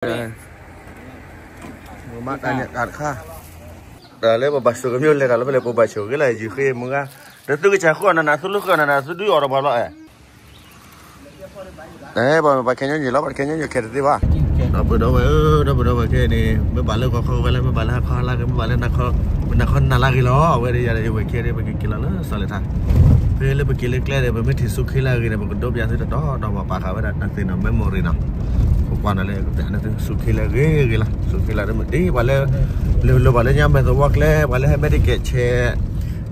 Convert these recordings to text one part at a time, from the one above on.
Mak tanya kat kah. Dah lepas basuh kami oleh dah lepas basuh ke lah jika muka. Dah tu kerja aku anak suluh kan anak suluh orang balak pakainya je lah pakainya je kerja bah. Dah berdoa ke ni berbalik kau balik berbalik kau lagi berbalik nak lagi lah. Awak dia jadi berkira berkira lah soalnya tak. Bila berkira dia bermeti suki lagi dia berdoa biasa dah apa kau dah nanti nak memori nak. Kuana le nak suki lagi lah suki lagi mesti balik lu balik nyampe tu work le balikให้medical check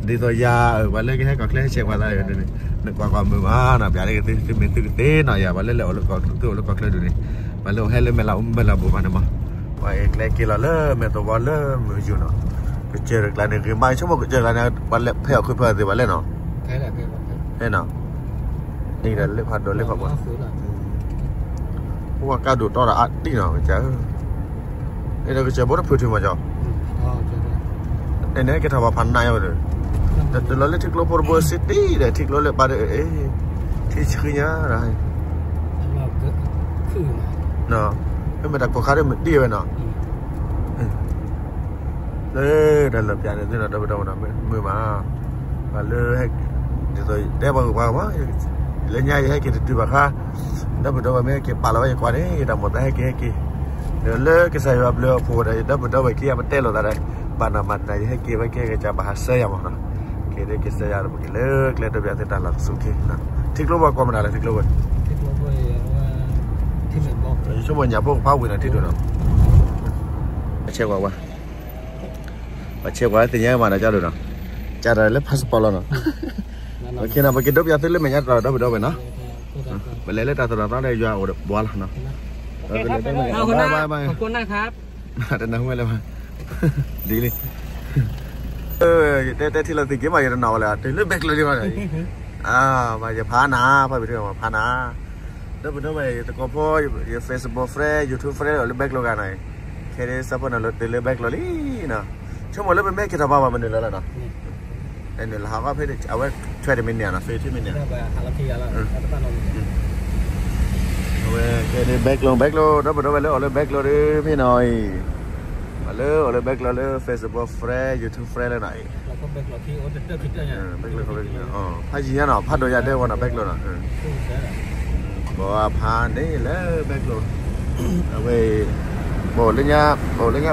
di tu ya balik ke kau le check balik ni nak kau mana biar kita mesti kita nak ya balik le oleh kau le dulu ni balik hele mela bela bukan nama baik lagi lah metu balik menuju nak kerja lagi ni mai cuma kerja lagi balik pihak aku pihak balik no nak ni dah lepas dah lepas apaว่าการดูดต่อละอัดดีเนาะจ้ะไอ้เราก็จะบ่ได้พูดถึงมาจ้ะไอ้เนี่ยก็ทำว่าพันนายเอาเลยแต่เราเล่นทิกโลโปรโบซิตี้เด้ทิกโลเลยปาเด้ที่ชื่อเนี่ยอะไรเนาะไม่มาดักพวกเขาได้มันดีไปเนาะได้หลับยาเนี่ยที่เราได้ไปดูนะมือมาเลยให้เดี๋ยวได้บางว่าเล่นใหญ่ให้กินตีบักค่ะdah berdoa mereka palau yang kuat ni dah mudah heki le ke saya beliau pun dah berdoa kia betul lah dah mana heki kerja bahasa yang mana kira ke saya pergi le kelihatan biasa dah langsung ke nah tik lo buat kau mana lah tik lo buat cuma nyapu pau nak tidur nak cek apa tinya mana jauh nak cara le paspor lah nak okey nak pergi doa biasa le menyat dah berdoa nakไปเลยแต่ตอนนั้นได้ยาอดบอลนะไปเลยได้ไหมไปขอบคุณนะครับแต่นั่งไม่เลยมาดีเลยแต่ที่เราติดเกมมาอย่างนั้นเลยแต่เลือกแบกเลยดีกว่ามาจะพานาไปเที่ยวพานาแล้วไปด้วยไปตะกอบพ่ออยู่เฟซบุ๊กเฟรย์ยูทูบเฟรย์เลือกแบกเลยกันหน่อยแค่นี้สักพักนั้นเลือกแบกเลยนะชั่วโมงแล้วเป็นแบกกี่ทับบ้ามันเดือดแล้วนะเดี๋ยวเราก็เพื่อเอาไว้ช่วยเดมินเนี่ยนะเฟซที่มินเนี่ยcái này back luôn đó bắt đầu lên back luôn điพี่หน่อยมาเลย back เลย Facebook friend YouTube friend เลยไหนแล้วก็ back ที่โอเดอร์พิจารณา back เลยพาจีน่ะพาโดยาได้วันน่ะ back เลยน่ะบอกว่าพานี่แล้ว back เลยเอาไปบอกเลยเนี่ย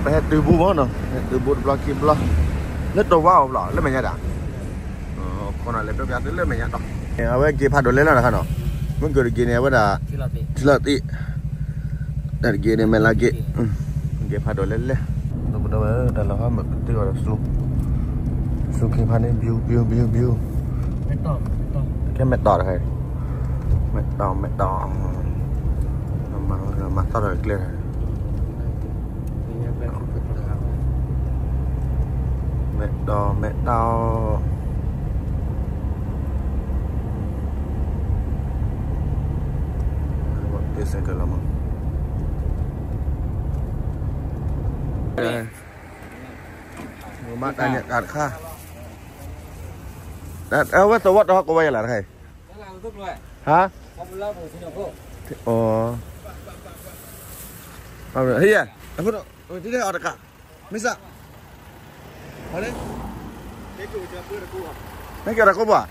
ไปให้ตือบูมั้งเนาะตือบูบล็อกคิมบล็อกเล็ดตัวว้าวหรอเล่นไม่ยากด่ะคนน่ะเล่นตัวยากเล่นไม่ยากดอกเอาไว้กี่พาโดยเล่นแล้วนะครับเนาะมันเกิดกินเนี่ยว่าด่าSilati dari gini main lagi dia pada leleh dah lah mak tu ada su kemana view cái mệt đỏ rồi mệt đỏ mà tao rồi clear mệt đỏ saya ke lama. Mak tanya kat kah. Dah apa tu buat dah kau bayar lah kai. Ha? Oh. Apa? Iya. Aku nak. Tidak ada kak. Misa. Ada? Itu siapa dah kuah. Nak kira kau buat?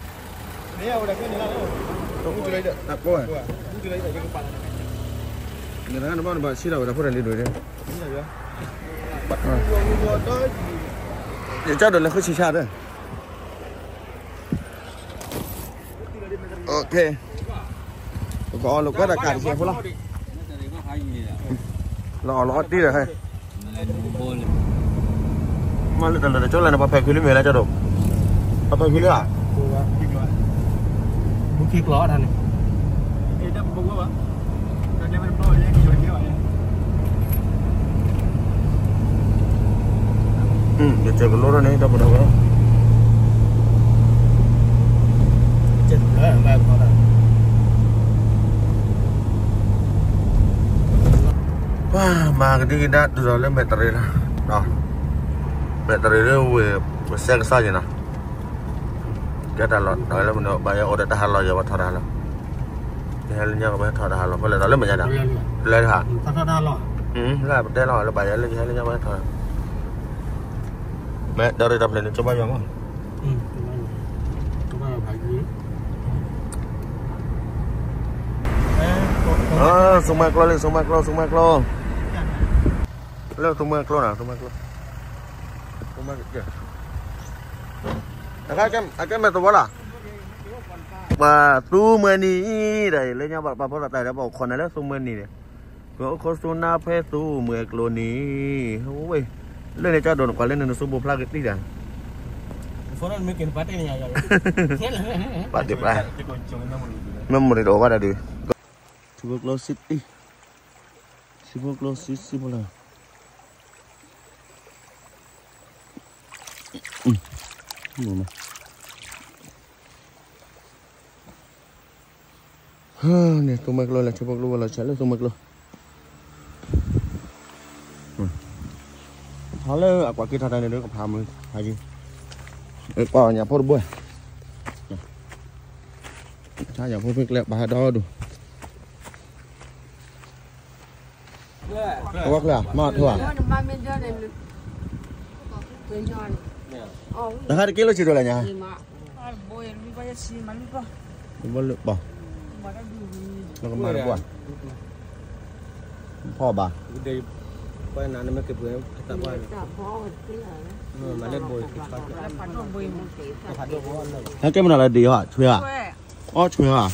Ni udah kini lah. Tunggu dulu dah. Nak kuah. Tunggu dulu dah jaga kepala. Ni kan nampak sila dah pun ada dulu dia. Ini ya. Dia jauh dah kau sisa dah. Okay. Kau lu kau dah kat siapa pula? Lo di dah hai. Malu dah dah jalan apa pakai film lah jauh. Apa film ah? Bukti keluar dah ni. Dah buku apa? Dia cek keluar ni dah berapa? Cek keluar, baik keluar. Wah, mak ni dah tu dah lem bateri lah. Dah, bateri dia besar saja nah. Dia dah lot, dah lem nak bayar order dah halal ya, wadah halal. Halnya apa? Thada halal. Boleh tak lem macam mana? Boleh ha. Thada halal. là đây là bài lên hay lên nhau hết thôi mẹ đâu đây đập lên cho bao nhiêu không sung mạc lo lên sung mạc lo lên sung mạc lo nào sung mạc kìa cái mẹ tôi bảo là và tu mê ni đây lấy nhau bà bảo là tại đã bảo con này là tu mê ni này có số na phê tu mê klo ni ôi lên này cho đồ nó lên nó số bộ plug đi đã số nó mới kiến phát đây này bắt được ra nó đồ vào đây đi Super Glow City Super Glow City bao giờ nè tôi mặc luôn là Super Glow là trái là tôi mặc luôn tháo lên quả kia thật này nữa còn hàm rồi hay gì quả nhà phốt bùi cha nhà phốt việc lẹ bà đo đủ quắc là mà thua đã hai kilo chỉ được là nhà không được bỏ nó có mà được quả phò bà quay nãy nó kịp rồi tập quay mà lên bồi cái nào là đi hả chui à chui à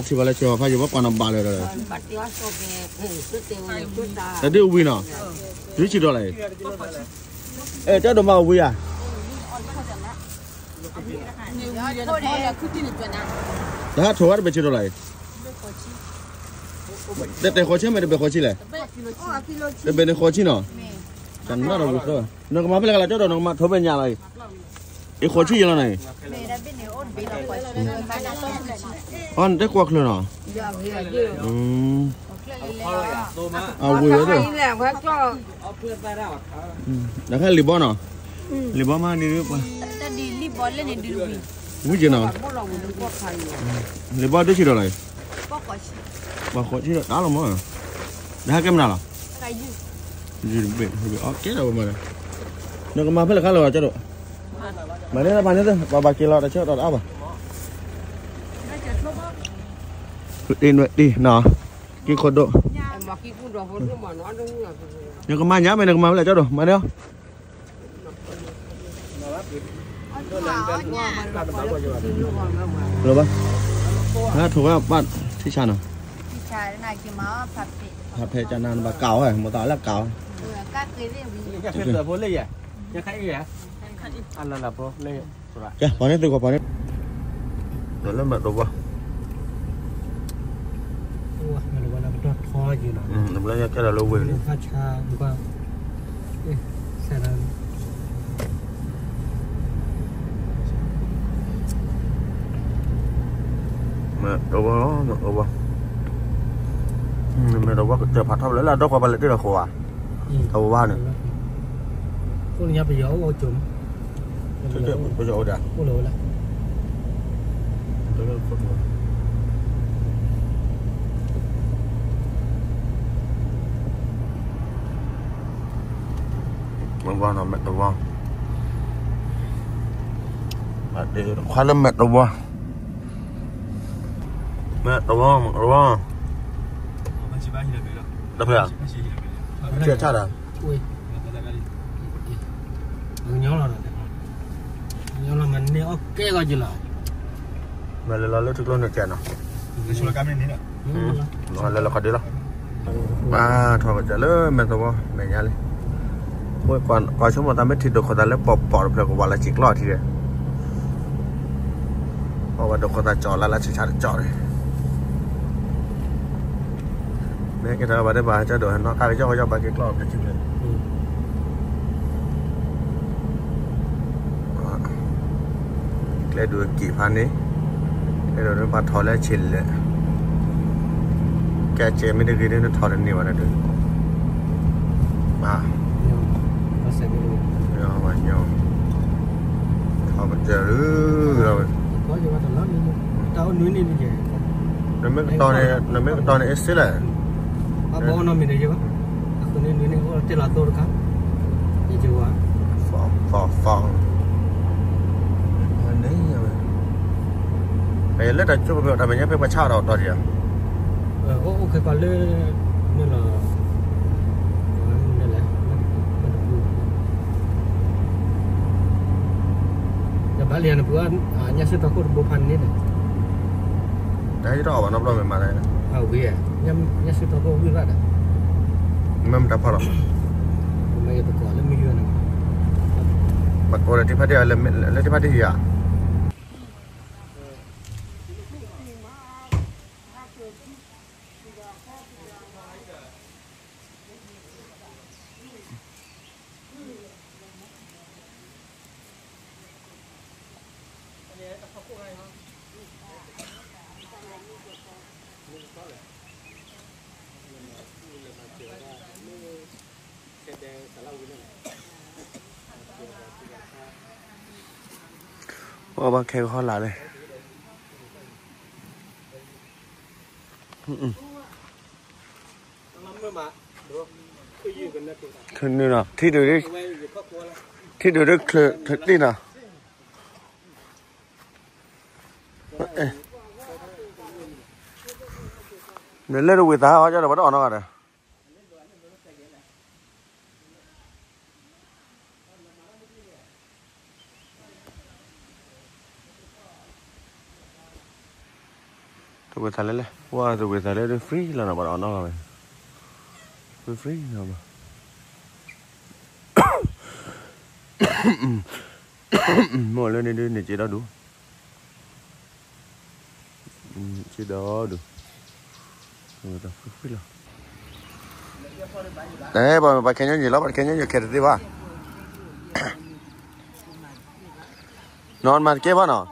chỉ vào là chui phải dùng con nằm bà rồi đấy đi ubi nào chứ chỉ đó này ê chắc đồ màu ubi à đó thôi bây giờ này để khó chứ mày để khó chi này để bên khó chi nào chẳng nó đâu được nó mà phải là chỗ đó nó mà thôi bên nhà này cái khó chi gì này con đấy quạt luôn à vui đấy đã khai libon à libon mà đi được mà vui gì nào libon đấy chỉ đâu này bà khó chứ đó là món à hai cái nào là gì bị chết rồi mà nó mà phải là khá là cho độ mà đấy là bao nhiêu thôi bà kilo đã chết rồi áo à đi nào cái khối độ nhưng có mai nhá mày đừng mà lại cho đồ mà đâu rồi ba ha thuộc các bạn thích chán nào này chỉ mà hạt phê cho nên bà cào hả một tỏi là cào các cái gì là phố lì à nhà khách gì à ăn là phố lì kìa bỏ hết từ quả bỏ hết rồi lên mặt đồ vào mình là một kho gì nào làm lên cái là lâu về đi pha trà đúng không sẽ là mẹ đồ vào nó đồ vào mẹ đồ vào chờ phát thâu lấy là đâu qua ballet là khổ à thâu vào nữa con nhà bây giờ ô chùm bây giờ đã ô lỗi là mang vào nó mẹ đồ vào để khoai lâm mẹ đồ vào mẹ đồ vào đập à chưa chắc à nhớ là mình đi ok coi chứ là mẹ lấy thức luôn được chèn nào nó lấy là có đi đâu à thôi bây giờ lấy mẹ tao mẹ nhà lên ôi còn coi số 100 mét thì được người ta lấy bỏ được của bà là chỉ lọt thì đấy hoặc được người ta chọn là chỉ chọn chọn đấy nè cái đó bà đây bà cho đổi nó cái cho bà cái lọt cái chừng này cái đuôi kỳ phan đấy cái đó nó bắt thò lại chìm lại cái chế mới được cái nó thò lên nhiều mà được mà nhau mà nhau thò bây giờ rồi có gì mà thằng nó tao núi đi bây giờ nó mấy cái to này xí lại bố nó mình đi chưa ที่เราตัวครับนี่จะว่าฟองอันนี้ไปเล่นแต่ช่วงเวลาทำอย่างนี้เป็นประชาเราตอนเดียวโอเคไปเลยนี่แหละแต่บ้านเรียนเพื่อนเนี่ยสุดท้ายก็บุพันนี่เลยได้ที่เราเอาน้ำร้อนมาได้นะเอาเวียเนี่ยสุดท้ายก็วิ่งได้ไม่มันจะพอหรอไม่ตะกอนแล้วไม่เยอะนะบัดโกเลยที่พัทยาเลยที่พัทยาบางแค่ข้อหลาเลยคือนี่นะที่ดูดิคือนี่นะเนี่ยเล่นดูวิธาเขาจะได้มาต่อหน้ากันตัวทะเลเลยว่าตัวทะเลได้ฟรีแล้วนะบ้านนอกเลยฟรีนะบ้าหมดเลยนี่จีดดูจีดดูตัวฟรีแล้วเอ้ยบ้านแค่นี้แล้วบ้านแค่นี้อยู่แค่ที่ว่านอนมาเก็บบ้านเนาะ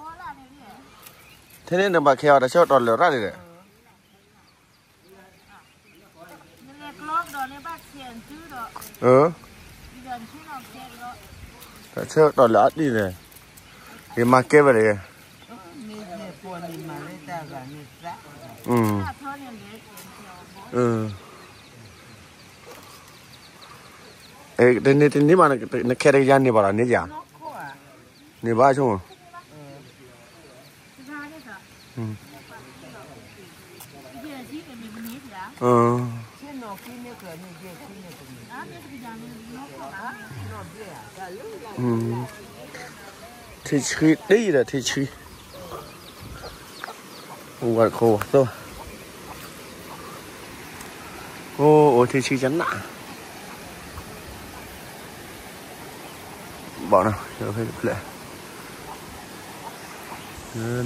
ทีนี้เนี่ยบางแค่เราจะชอบตอนเหลืออะไรเลยแต่ชอบตอนเหลือดีเลยที่มาเก็บไปเลยนี่มันเนี่ยแค่ได้ยันนี่บ้างนี่จ้ะนี่บ้าช่วงที่ชี้ดีเลยที่ชี้วัดโคตัวโอ้ที่ชี้จันหนาบอกนะเดี๋ยวให้เลย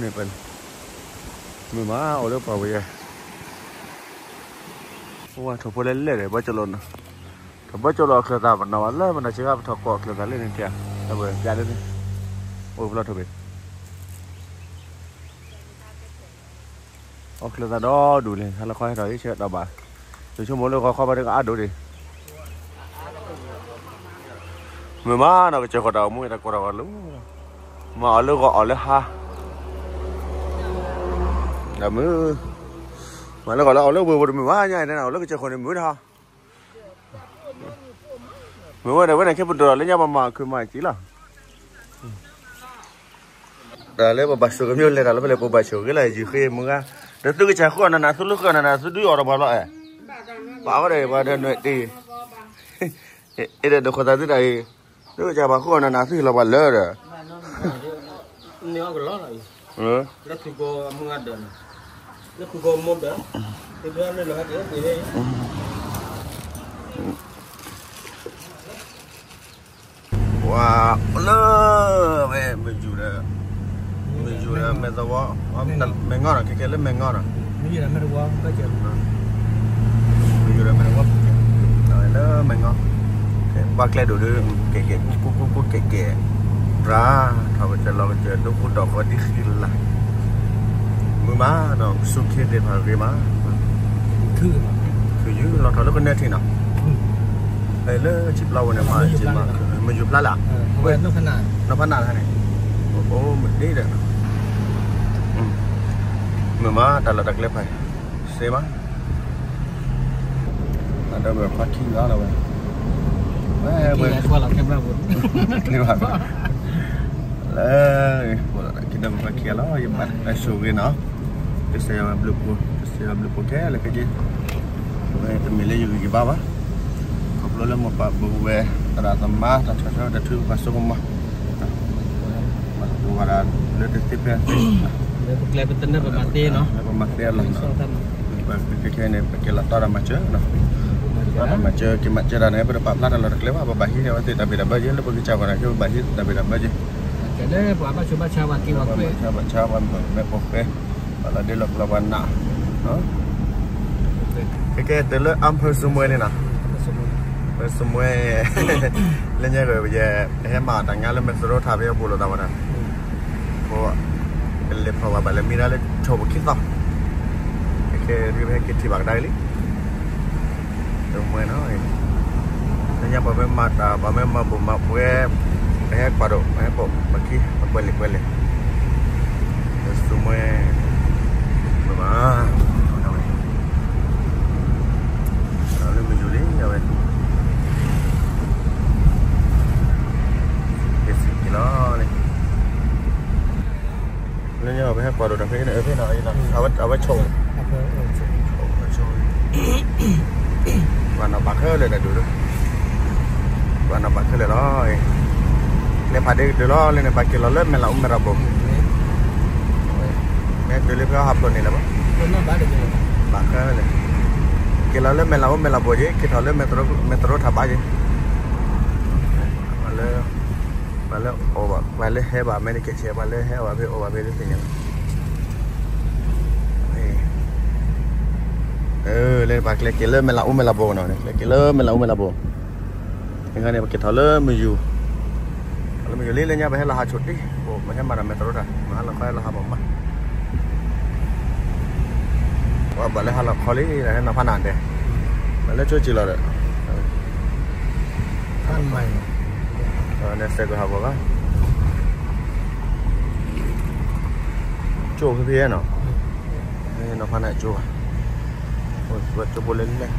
นี่เป็นมือม้าเอาเรื่องเปล่าไปเลยว่าถูกพูดเล่นๆเลยบ้าจรนถ้าบ้าจรนเคลื่อนตามันนอนเลยมันจะกับถกกอเคลื่อนตาเล่นเทียแต่เว้ยยาเล่นนี่โอ้ยเราถูกไปเอาเคลื่อนตาดอดูเลยถ้าเราค่อยให้เราเชื่อดาวบ้าเดี๋ยวชั่วโมงเราค่อยไปดูอ่ะดูดิมือม้าเราก็จะกดเอามือตะกดเอาลุ้มมาเอาลูกก็เอาเลยฮะเดี๋ยวมือมาแล้วก็เราเอาเลือกเบอร์มือว่าไงนั่นเอาเลือกจะคนในมือท่ามือว่าเดี๋ยววันไหนแค่ปุ่นตัวแล้วเนี่ยมาคือมาจีล่ะแต่เลยบาสุก็มีเลยแต่เราไม่เลยบาสุก็เลยจีคือมึงอ่ะเดี๋ยวตู้ก็จะขวานนะตู้ลูกขวานนะตู้ดูออกมาแล้วป่าวเลยป่าวเดินหน่อยดีเดี๋ยวคนตาที่ไหนตู้จะมาขวานนะตู้เราบ้านเลยเนี่ยก็ล้อเลยแล้วตู้ก็มึงอ่ะเดินแล้วกูก็มองเด้อที่เรื่องนี้เราเดี๋ยวไปเลยว้าวเลยไม่อยู่เลยไม่ตัวว่าไม่งอนะแค่เล่นไม่งอนะไม่อยู่เลยไม่รู้ว่าก็เจอไม่อยู่เลยไม่รู้ว่าเลยไม่งอบ้าแกล้ดูดิเก๋กูเก๋ร้าถ้าเราจะดูกูดอกก็ดีขึ้นละมือม้าเนาะสุขีเด็ดผ่านเรียมาคือยื้อเราทำแล้วก็เนื้อที่เนาะไอ้เล่ชิบเราเนี่ยมาจิบมามันยุบละเว้ยนกพนาท่านนี่โอ้มันดีเด้อมือม้าแต่ละดักเล็บไปเซมาแต่เดี๋ยวแบบพักขี้แล้วเว้ย Kuala lah kamera pun. Ni bah. Lah, kita pakai lah yang mana show ni noh. Saya belum pakai lah kerja. Kita milih juga di bawah. Kalau le mau pak buwe ada tambah tak cocok ada tu masuk rumah. Masuk ada le tip ya. Le pakai betul pemati noh. Pemati lah. Pakai ni pakai latar macam noh. Macam macam dah ni berapa pelat kalau nak lewat apa bahi ni waktu tapi dah baje le pergi cawan ke bahi tapi dah baje. Jadi apa cuba cawan kiwak pe. Cawan me pope. Kalau dia lawan nak. Ha? Cái từ lớp âm hơi sum môi này nè, sum môi lên nha rồi bây giờ em mà tặng nhau lên mình số tháp với bù lô tao nè, cô lên phao vào lên mi ra lên chầu một kít tao, cái thì bạc đây đi, sum môi nó, lên nha bà mẹ mà bù mà bùa cái quả độ cái bộ bạc kia quên liền, sum môi mà nên nhờ phải quả đồ đặc cái này ở phía nào ở bên chồng và nó bạc hơn là đủ rồi và nó bạc hơn là đó nên phải đi từ đó lên này bạc kia nó lớn mình là ông mẹ ra bụng nên từ lúc đó học tuần này là bạc hơn này kia nó lớn mình là ông mẹ là bụng chứ kia thọ lớn metro thả bạc chứ Vale, over, vale, heba, many kitchen, vale, heba, over, very thing. Lên bạc lên kia lên mình là bồ nào này, lên kia lên mình là bồ. Cái này mà kia tháo lên mình dù lên nha, phải là hai chút đi, bồ, mà em mà làm metro rồi, mà là phải là hai bông mà. Và bảo là khó lý là nó phản ảnh đấy, mà lấy chỗ chỉ là đấy. Ăn mày. Next day có học chỗ cái kia nó phản lại chỗ, vượt chỗ lên này.